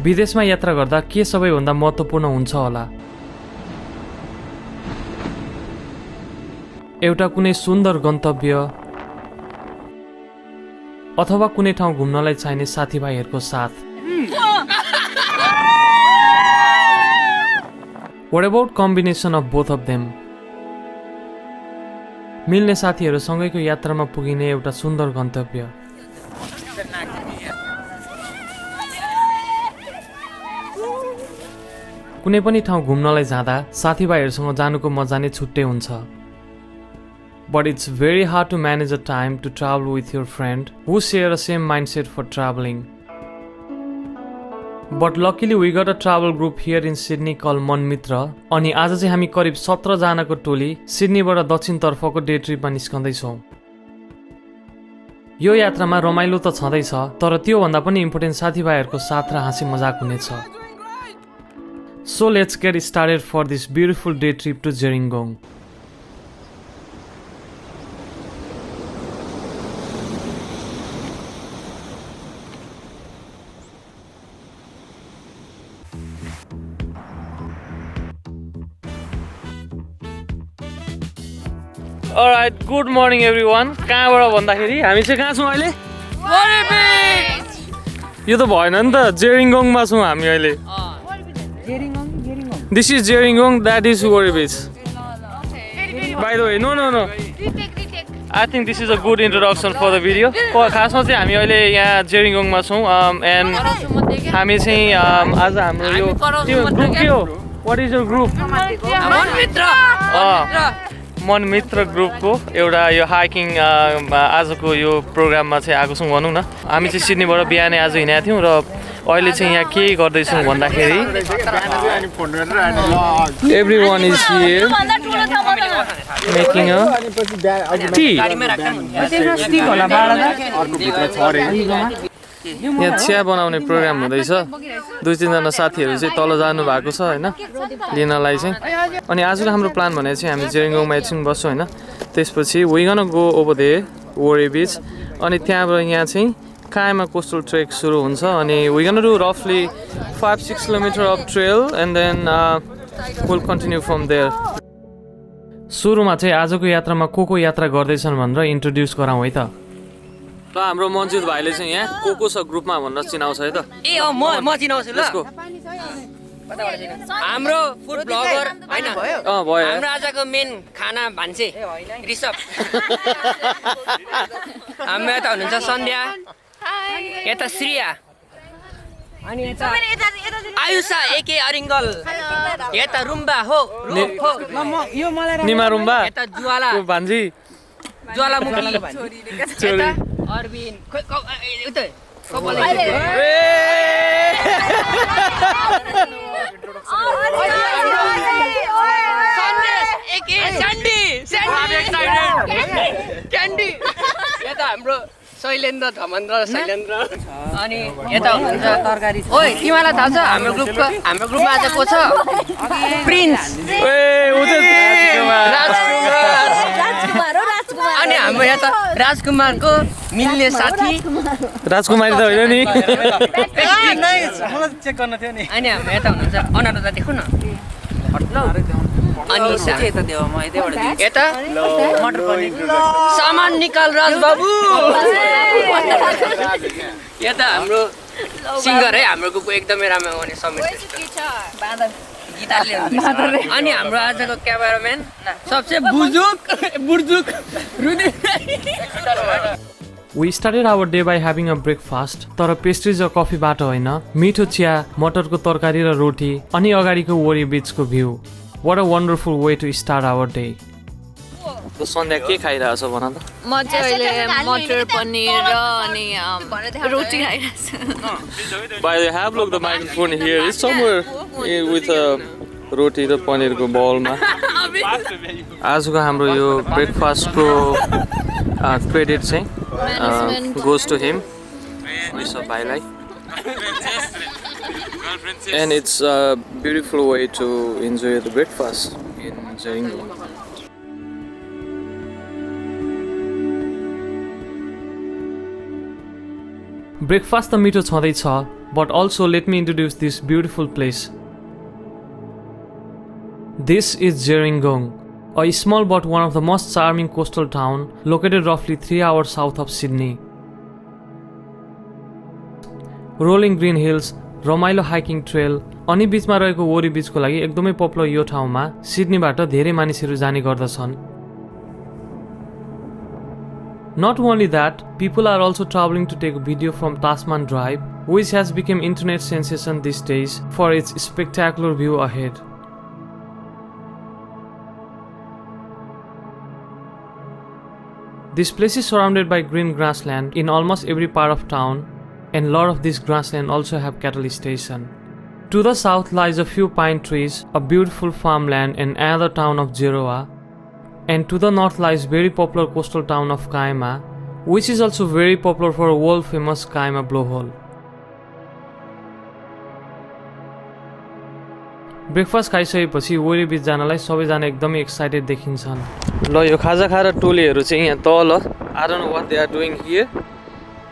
विदेशमा यात्रा गर्दा के सबैभन्दा महत्त्वपूर्ण हुन्छ होला? एउटा कुनै सुन्दर गन्तव्य अथवा कुनै ठाउँ घुम्नलाई चाहिने साथीभाइहरूको साथ। What about combination of both of them? मिल्ने साथीहरूसँगैको यात्रामा पुगिने एउटा सुन्दर गन्तव्य। कुनै पनि ठाउँ घुम्नलाई जाँदा साथीभाइहरूसँग जानुको मजा नै छुट्टै हुन्छ। But it's very hard to manage a time to travel with your friend who share the same mindset for traveling. But luckily we got a travel group here in Sydney called मन मित्र। अनि आज चाहिँ हामी करिब 17 जनाको टोली सिडनीबाट दक्षिणतर्फको day ट्रिपमा निस्कँदैछौँ। यो यात्रामा रमाइलो त छँदैछ, तर त्योभन्दा पनि इम्पोर्टेन्ट साथीभाइहरूको साथ र हाँसी मजाक हुनेछ। So let's get started for this beautiful day trip to Gerringong. Alright, good morning everyone. कहाँबाट भन्दाखेरि हामी चाहिँ कहाँ छौँ अहिले? यो त भएन नि त, जेरिङगोङमा छौँ हामी अहिले। This is Gerringong, that is Warri Beach. By the way, no. I think this is a good introduction for the video. खासमा चाहिँ हामी अहिले यहाँ जेरिङगोङमा छौँ and हामी चाहिँ आज हाम्रो यो ग्रुप के हो? What is your group? मन मित्र ग्रुपको एउटा यो हाइकिङ आजको यो प्रोग्राममा चाहिँ आएको छौँ भनौँ न। हामी चाहिँ सिडनीबाट बिहानै आज हिँडेका थियौँ र अहिले चाहिँ यहाँ के गर्दैछौँ भन्दाखेरि everyone is here making a tea। यहाँ चिया बनाउने प्रोग्राम हुँदैछ। 2-3 जना साथीहरू चाहिँ तल जानु भएको छ होइन लिनलाई चाहिँ। अनि आजको हाम्रो प्लान भने चाहिँ हामी जेरिङगोङमा एकछिन बस्छौँ होइन, त्यसपछि we gonna go over there वरी बिच। अनि त्यहाँबाट यहाँ चाहिँ कायमा कोस्टल ट्रेक सुरु हुन्छ अनि वी गन डु रफली 5-6 kilometre of trail and then will continue from there. सुरुमा चाहिँ आजको यात्रामा को यात्रा गर्दैछन् भनेर इन्ट्रोड्युस गराउँ है त। ल हाम्रो मन्जित भाइले चाहिँ यहाँ को छ ग्रुपमा भनेर चिनाउँछ है त। ए म चिनाउँछु ल। हाम्रो फुड ब्लगर हैन भयो हाम्रो आजको मेन खाना भान्से ऋषभ। हाम्रो यता हुनुहुन्छ सन्ध्या, यता श्रिया, अनि यता आयुषा एके अरिङ्गल, यता रुम्बा हो निमा रुम्बा, यता ज्वाला भान्जी ज्वालामुखी, यता अरविन उतै क्यान्डी, यता हाम्रो शैलेन्द्र धमन्द्र शैलेन्द्र, अनि यता हुनुहुन्छ तरकारी। ओइ तिमीलाई थाहा छ हाम्रो ग्रुपमा आज को छ? प्रिन्स अनि हाम्रो यता राजकुमारको मिल्ने साथी राजकुमारी त होइन नि। मलाई चेक गर्न थियो नि। अनि हाम्रो यता हुनुहुन्छ अनारता देखौ न अनिसा, यता मटर पनिर सामान निकाल राज बाबु, यता हाम्रो सिङ्गर है हाम्रो ग्रुपको एकदमै राम्रो गाउने समीर गिटारले। अनि हाम्रो आजको क्यामेराम्यान सबसे बुर्जुक रुदी। We started our day by having a breakfast, तर पेस्ट्रिज र कफीबाट होइन, मिठो चिया, मटरको तरकारी र रोटी अनि अगाडिको वरी बिचको view. What a wonderful way to start our day. त सन्ध्या के खाइरहेछ भन त? म चाहिँ अहिले मटर पनिर र अनि रोटी खाइरहेछु। By the have look the microphone here is somewhere with a रोटी र पनिरको बलमा। आजको हाम्रो यो ब्रेकफास्टको क्रेडिट चाहिँ goes to him, Mr. भाइलाई। And it's a beautiful way to enjoy the breakfast in Gerringong. Breakfast त मिठो छँदैछ, but also let me introduce this beautiful place. This is Gerringong, a small but one of the most charming coastal town located roughly 3 hours south of Sydney. Rolling green hills, रमाइलो hiking trail अनि बीचमा रहेको वोरी बीचको लागि एकदमै popular यो ठाउँमा सिडनीबाट धेरै मानिसहरू जाने गर्दछन्. Not only that, people are also traveling to take a video from Tasman Drive, which has become internet sensation these days for its spectacular view ahead. This place is surrounded by green grassland in almost every part of town, and a lot of this grassland also have cattle station. To the south lies a few pine trees, a beautiful farmland and another town of Jeroa, and to the north lies very popular coastal town of Kaima, which is also very popular for a world famous Kaima blowhole. Breakfast खाइसकेपछि वोरी बीच जानलाई सबैजना एकदमै excited देखिन्छन्. ल यो खाजा खाएर टोलीहरू चाहिँ यहाँ तल I don't know what they are doing here.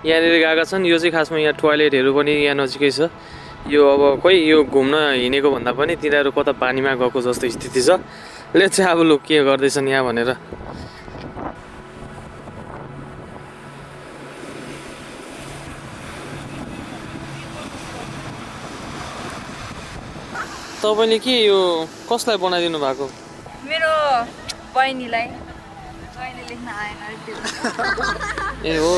यहाँनिर गएका छन्. यो चाहिँ खासमा यहाँ टोयलेटहरू पनि यहाँ नजिकै छ. यो अब खोइ यो घुम्न हिँडेको भन्दा पनि तिनीहरू कता पानीमा गएको जस्तो स्थिति छ. ले चाहिँ अब लु के गर्दैछन् यहाँ भनेर. तपाईले के यो कसलाई बनाइदिनु भएको? मेरो बहिनीलाई. बहिनी लेख्न आएन ए हो.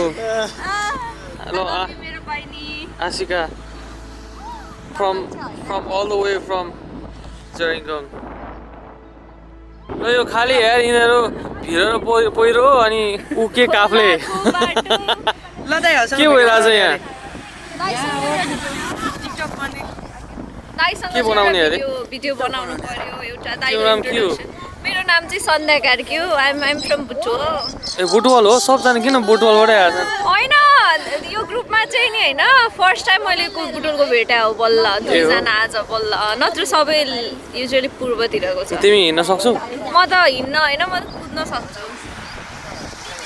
Hello, मेरो बहिनी Ashika from all the way from Gerringong. ल यो खाली यार यिनीहरू भिर र पहिरो अनि उ के काफले ल दाइ हस के भइरहेछ यहाँ? के बनाउने अरे? भिडियो बनाउनु पर्यो एउटा. तिम्रो नाम के हो? मेरो नाम चाहिँ सन्ध्या कार्की हो. I'm from Butwal. ए बुटवल हो? सबजना किन बुटवलबाटै आएछन्? होइन यो ग्रुपमा चाहिँ नि होइन फर्स्ट टाइम मैले बुटवलको भेटा हो बल्ल. दुईजना आज बल्ल. नत्र सबै युजुअली पूर्वतिरको छ. तिमी हिँड्न सक्छौ? म त हिँड्न होइन म कुद्न सक्छु.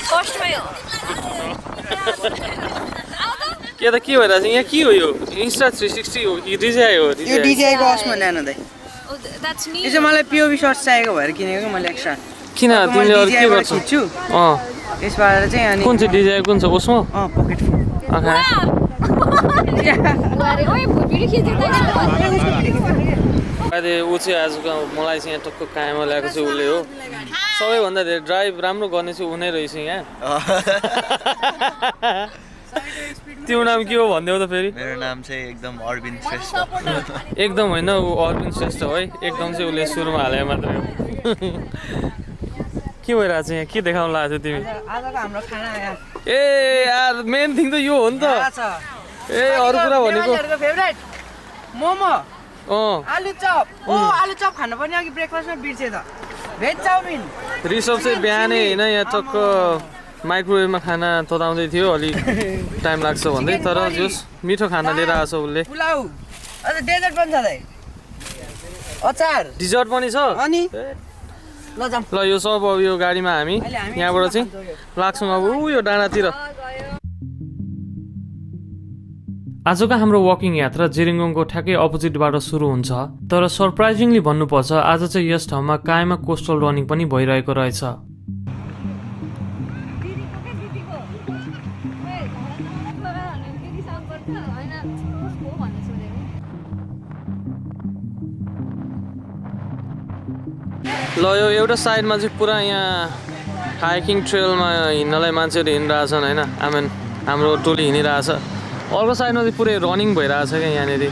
फर्स्टमै हो. के त के भइरहेछ यहाँ? के हो यो? इन्स्टा 360 हो कि डिजाइ हो? यो डिजाइ को अस्मा न्यानो दाइ. That's यो चाहिँ मलाई पिओभी शर्ट चाहिएको भएर किनेको मैले एक्स्ट्रा. किन तिमीले अरु के गर्छौ? खिच्छु. यसबाट चाहिँ अनि कुन चाहिँ डिजाइन कुन छ उसमा? पकेट फुल. ओके. अहिले ऊ चाहिँ आजको मलाई चाहिँ यहाँ टक्क कायमा ल्याएको चाहिँ उसले हो. सबैभन्दा धेरै ड्राइभ राम्रो गर्ने चाहिँ ऊ नै रहेछ यहाँ. तिम्रो नाम के हो भनिदेऊ त फेरि? मेरो नाम चाहिँ एकदम अरविन्द श्रेष्ठ. एकदम होइन ऊ अरविन्द श्रेष्ठ हो है. एकदम चाहिँ उसले सुरुमा हाले मात्रै हो. के भइरहेछ यहाँ? के देखाउन लाग्यो तिमी? आजको हाम्रो खाना आयो. ए यार मेन थिङ त यो हो नि त. ए अरु कुरा भनेको फेभरेट मोमो. आलु चप. आलु चप खानु पर्ने अघि ब्रेकफास्टमा बिर्से त. Veg chowmein. रिसभ चाहिँ बिहानै होइन यहाँ टक्क माइक्रोवेभमा खाना तताउँदै थियो. अलिक टाइम लाग्छ भन्दै तर जस मिठो खाना लिएर आएको छ उसले. पुलाउ. अझ डेजर्ट पनि छ दाइ. अचार. डिजर्ट पनि छ. अनि ल जाम. ल यो सब अब यो गाडीमा हामी यहाँबाट चाहिँ लाग्छौँ अब यो डाँडातिर. आजको हाम्रो वकिङ यात्रा जेरिङ्गोङको ठ्याक्कै अपोजिटबाट सुरु हुन्छ. तर सरप्राइजिङली भन्नुपर्छ आज चाहिँ यस ठाउँमा कायमा कोस्टल रनिङ पनि भइरहेको रहेछ. ल यो एउटा साइडमा चाहिँ पुरा यहाँ हाइकिङ ट्रेलमा हिँड्नलाई मान्छेहरू हिँडिरहेछन् होइन. हाम्रो टोली हिँडिरहेछ. अर्को साइडमा चाहिँ पुरै रनिङ भइरहेछ क्या यहाँनिर.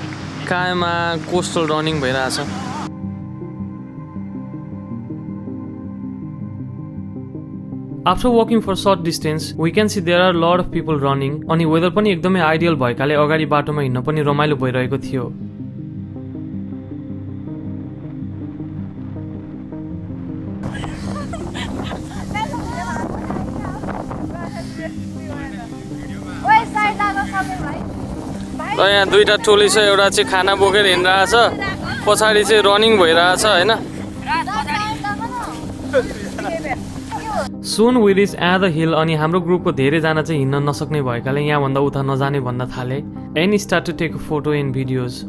कायमा कोस्टल रनिङ भइरहेछ. After walking for short distance, we can see there are a lot of people running. अनि वेदर पनि एकदमै आइडियल भएकाले अगाडि बाटोमा हिँड्न पनि रमाइलो भइरहेको थियो. र यहाँ दुईटा टोली छ. एउटा चाहिँ खाना बोकेर हिँडिरहेछ. पछाडि चाहिँ रनिङ भइरहेछ होइन. Soon we reached Adder Hill अनि हाम्रो ग्रुपको धेरैजना चाहिँ हिँड्न नसक्ने भएकाले यहाँभन्दा उता नजाने भन्न थाले and start to take a photo and videos.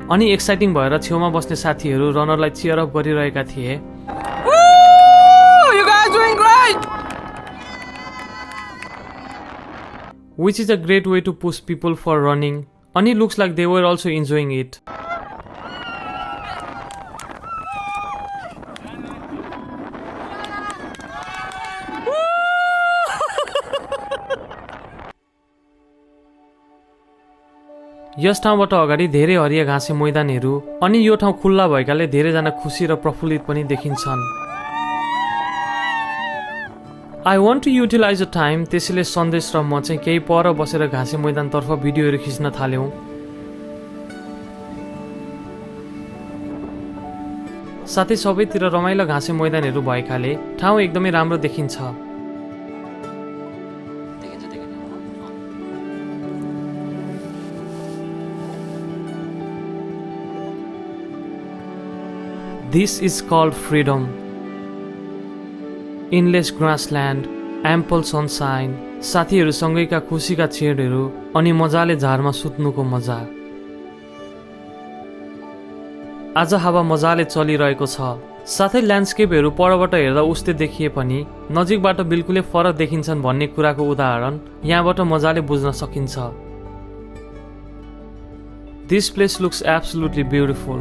अनि एक्साइटिङ भएर छेउमा बस्ने साथीहरू रनरलाई चियर अप गरिरहेका थिए. You guys doing great! Which is a great way to push people for running. And it looks like they were also enjoying it. यस ठाउँबाट अगाडि धेरै हरिया घाँसे मैदानहरू अनि यो ठाउँ खुल्ला भएकाले धेरैजना खुसी र प्रफुल्लित पनि देखिन्छन्. I want to utilize the time, त्यसैले सन्देश र म चाहिँ केही पर बसेर घाँसे मैदानतर्फ भिडियोहरू खिच्न थाल्यौँ. साथै सबैतिर रमाइलो घाँसे मैदानहरू भएकाले ठाउँ एकदमै राम्रो देखिन्छ. This is called freedom. Endless grassland, ample sunshine, साथीहरूसँगैका खुसीका छेडहरू अनि मजाले झारमा सुत्नुको मजा. आज हावा मजाले चलिरहेको छ. साथै ल्यान्डस्केपहरू परबाट हेर्दा उस्तै देखिए पनि नजिकबाट बिल्कुलै फरक देखिन्छन् भन्ने कुराको उदाहरण यहाँबाट मजाले बुझ्न सकिन्छ. This place looks absolutely beautiful.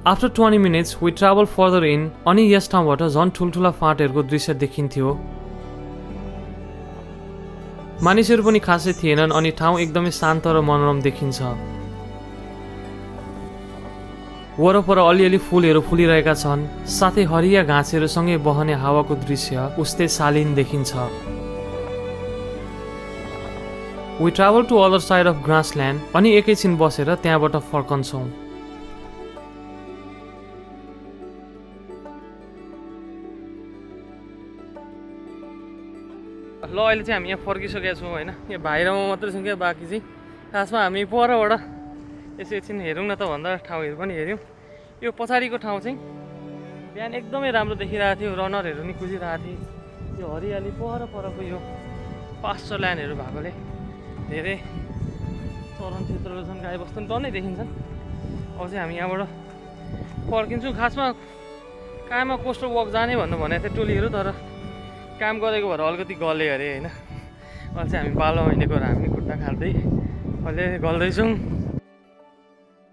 After 20 minutes, we traveled further in अनि यस ठाउँबाट झन् ठुल्ठुला फाँटहरूको दृश्य देखिन्थ्यो. मानिसहरू पनि खासै थिएनन् अनि ठाउँ एकदमै शान्त र मनोरम देखिन्छ. वरपर अलिअलि फुलहरू फुलिरहेका छन्. साथै हरिया घाँसहरूसँगै बहने हावाको दृश्य उस्तै शालीन देखिन्छ. We traveled to other side of grassland अनि एकैछिन बसेर त्यहाँबाट फर्कन्छौँ. ल अहिले चाहिँ हामी यहाँ फर्किसकेका छौँ होइन. यो भाइ र म मात्रै छौँ क्या, बाँकी चाहिँ खासमा हामी परबाट यसो एकछिन हेरौँ न त भन्दा ठाउँहरू पनि हेऱ्यौँ. यो पछाडिको ठाउँ चाहिँ बिहान एकदमै राम्रो देखिरहेको थियो. रनरहरू नि कुदिरहेको थिए. यो हरियाली परको यो पास्चर ल्यान्डहरू भएकोले धेरै चरण क्षेत्रहरू छन्, गाईबस्तु पनि डल्लै देखिन्छन्. अब चाहिँ हामी यहाँबाट फर्किन्छौँ. खासमा काममा कोस्टल वक जाने भन्नु भनेको थियो टोलीहरू, तर काम गरेको भएर अलिकति गले अरे होइन. अहिले चाहिँ हामी बालुवा हिँडेको हामी खुट्टा खाँदै अहिले गल्दैछौँ.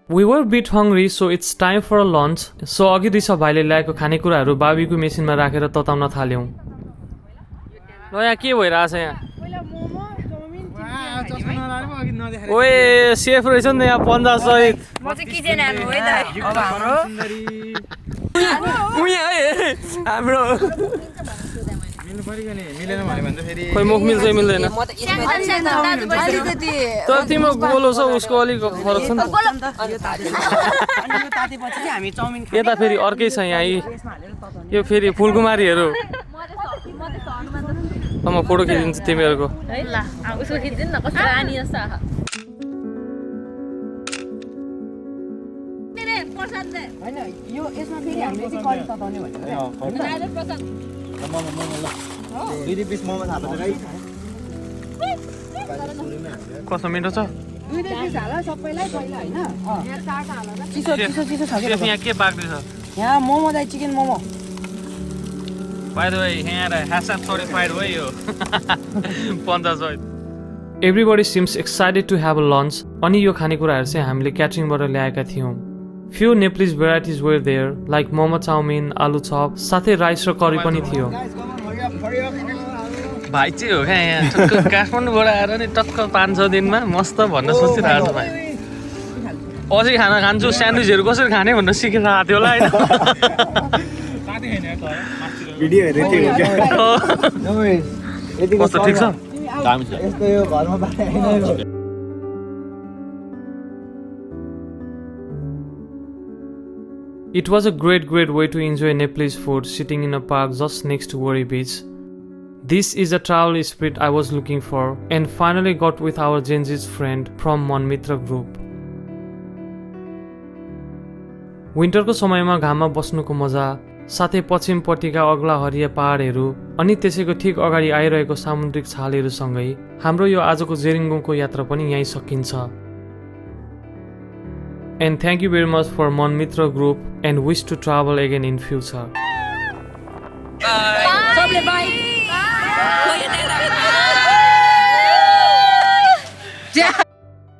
We were a bit hungry, so it's time for a lunch. So अघि रिसा भाइले ल्याएको खानेकुराहरू बाबीको मेसिनमा राखेर तताउन थाल्यौँ. ल यहाँ के भइरहेछ यहाँ? ओए सेफ रहेछ नि यहाँ 50 सहित. म चाहिँ किचन हेर्नु है त. अब हाम्रो खोइ मुख मिल्छ मिल्दैन. तर तिम्रो गोलो छ उसको अलिक फरक छ नि त. यता फेरि अर्कै छ यहाँ. यो फेरि फुलकुमारीहरू. म फोटो खिचिदिन्छु तिमीहरूको. उसको खिचिदिनु न कस्तो रानी जस्तो. कस्तो मिठो छ. यहाँ के पाक्दैछ? यहाँ मोमो दाइ, chicken momo. By the way, here hashtag certified way yo. 50 सहित. Everybody seems excited to have a lunch. अनि यो खानेकुराहरू चाहिँ हामीले क्याटरिङबाट ल्याएका थियौँ. Few Nepalese varieties were there, like momo chowmin, आलु चप, साथै राइस र करी पनि थियो. भाइ चाहिँ हो क्या यहाँ टक्क काठमाडौँबाट आएर नि टक्क 5-6 दिनमा मस्त भन्न सोचिरहेको छ भाइ. अझै खाना खान्छु, स्यान्डविचहरू कसरी खाने भनेर सिकिरहेको थियो होला होइन. कस्तो ठिक छ? It was a great way to enjoy Nepalese food sitting in a park just next to Wari Beach. This is a travel spirit I was looking for and finally got with our Gen Z's friend from Mon Mitra group. विन्टरको समयमा घाममा बस्नुको मजा, साथै पश्चिमपट्टिका अग्ला हरिया पहाडहरू अनि त्यसैको ठिक अगाडि आइरहेको सामुद्रिक छालहरूसँगै हाम्रो यो आजको जेरिङ्गोङको यात्रा पनि यहीँ सकिन्छ. And thank you very much for Mon Mitra group and wish to travel again in future. सबले बाई Yeah.